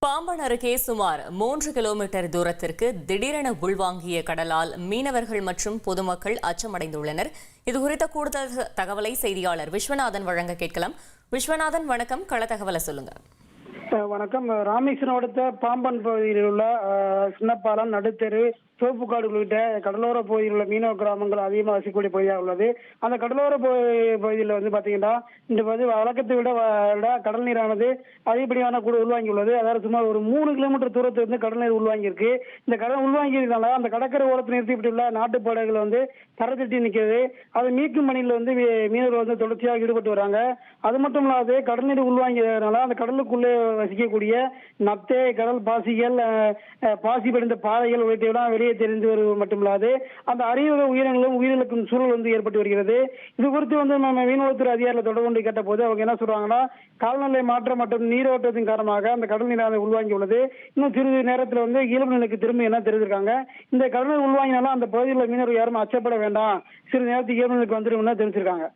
பாம்பன் அருகே சுமார் 3 கிலோமீட்டர் தூரத்திற்கு திடீரென உள்வாங்கிய கடலால் மீனவர்கள் மற்றும் பொதுமக்கள் அச்சமடைந்துள்ளனர். இதுகுறித்த கூடுதல் தகவலை செய்தியாளர் விஸ்வநாதன் வழங்க கேட்கலாம். விஸ்வநாதன், வணக்கம். கள தகவலை சொல்லுங்க. வணக்கம். ராமேஸ்வரம் அடுத்த பாம்பன் பகுதியில் உள்ள சின்னப்பாலம், நடுத்தெரு, சோப்புக்காடு உள்ளிட்ட கடலோர பகுதியில் உள்ள மீனவ கிராமங்கள் அதிகமாக வசிக்கக்கூடிய பகுதியாக உள்ளது. அந்த கடலோர பகுதியில் பாத்தீங்கன்னா இந்த பகுதி வழக்கத்தை விட கடல் நீரானது அதிகப்படியான கூட உள்வாங்கியுள்ளது. அதாவது சுமார் ஒரு 3 கிலோமீட்டர் தூரத்திலிருந்து கடல் நீர் உள்வாங்கியிருக்கு. இந்த கடல் உள்வாங்கியதுனால அந்த கடற்கரை ஓரத்தில் நிறுத்திவிட்டுள்ள நாட்டுப்படகுகள் தரை தட்டி நிற்கிறது. அதை மீட்கும் பணியில் மீனவர்கள் தொடர்ச்சியாக ஈடுபட்டு வராங்க. அது மட்டும் இல்லாது கடல் நீர் உள்வாங்கியதுனால அந்த கடலுக்குள்ளே வசிக்கக்கூடிய நத்தை, கடல் பாசிகள், பாசி படிந்த பாறைகள் உள்ளிட்டெல்லாம் வெளியே தெரிந்து வருவது மட்டுமில்லாது அந்த அரிய உயிரினங்களும் உயிரிழக்கும் சூழல் ஏற்பட்டு வருகிறது. இது குறித்து மீனவத்துறை அதிகாரிகளை தொடர்பு கொண்டு கேட்ட போது அவங்க என்ன சொல்றாங்கன்னா, காலநிலை மாற்றம் மற்றும் நீரோட்டத்தின் காரணமாக அந்த கடல் நீரானது உள்வாங்கி உள்ளது. இன்னும் சிறிது நேரத்தில் இயல்பு நிலைக்கு திரும்பி என்ன தெரிவித்திருக்காங்க. இந்த கடல் நீர் உள்வாங்கினாலும் அந்த பகுதியில் மீனவர்கள் யாரும் அச்சப்பட வேண்டாம், சிறிது நேரத்துக்கு இயல்பு நிலைக்கு வந்துடும் தெரிவிச்சிருக்காங்க.